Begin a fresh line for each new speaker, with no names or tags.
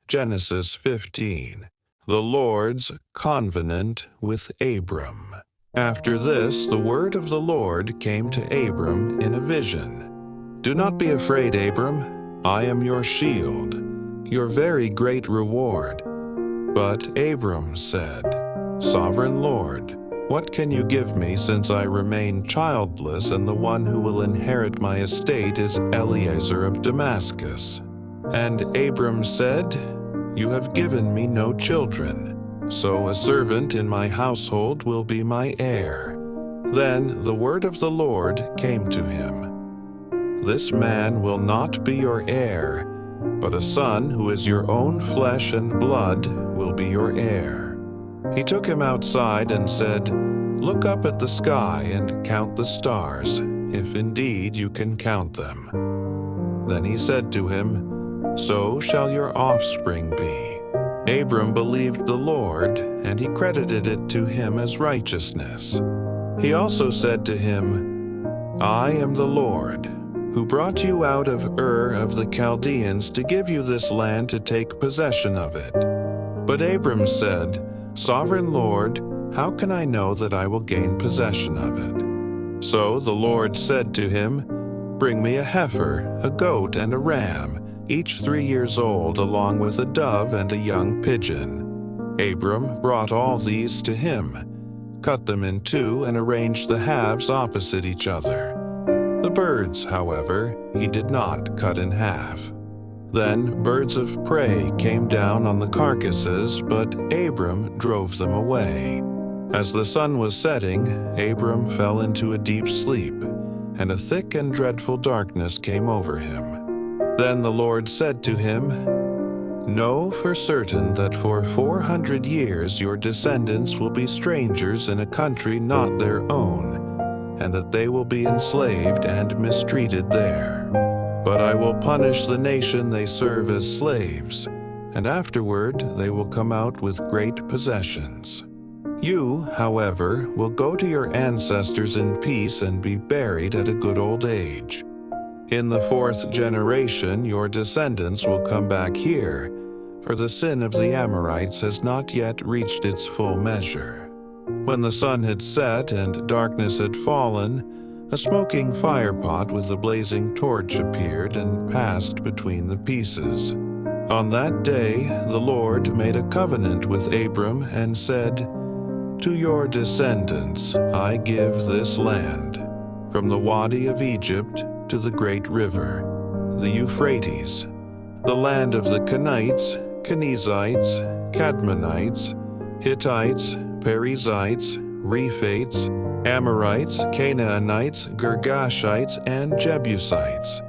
Genesis 15. The Lord's covenant with Abram. After this, the word of the Lord came to Abram in a vision. Do not be afraid, Abram. I am your shield, your very great reward. But Abram said, Sovereign Lord, what can you give me since I remain childless and the one who will inherit my estate is Eliezer of Damascus? And Abram said, You have given me no children, so a servant in my household will be my heir. Then the word of the Lord came to him. This man will not be your heir, but a son who is your own flesh and blood will be your heir. He took him outside and said, Look up at the sky and count the stars, if indeed you can count them. Then he said to him, So shall your offspring be. Abram believed the Lord, and he credited it to him as righteousness. He also said to him, I am the Lord, who brought you out of Ur of the Chaldeans to give you this land to take possession of it. But Abram said, Sovereign Lord, how can I know that I will gain possession of it? So the Lord said to him, Bring me a heifer, a goat, and a ram, each 3 years old, along with a dove and a young pigeon. Abram brought all these to him, cut them in two, and arranged the halves opposite each other. The birds, however, he did not cut in half. Then birds of prey came down on the carcasses, but Abram drove them away. As the sun was setting, Abram fell into a deep sleep, and a thick and dreadful darkness came over him. Then the Lord said to him, Know for certain that for 400 years your descendants will be strangers in a country not their own, and that they will be enslaved and mistreated there. But I will punish the nation they serve as slaves, and afterward they will come out with great possessions. You, however, will go to your ancestors in peace and be buried at a good old age. In the 4th generation your descendants will come back here, for the sin of the Amorites has not yet reached its full measure. When the sun had set and darkness had fallen, a smoking firepot with a blazing torch appeared and passed between the pieces. On that day the Lord made a covenant with Abram and said, To your descendants I give this land, from the Wadi of Egypt to the great river, the Euphrates, the land of the Kenites, Kenizzites, Cadmonites, Hittites, Perizzites, Rephates, Amorites, Canaanites, Girgashites, and Jebusites.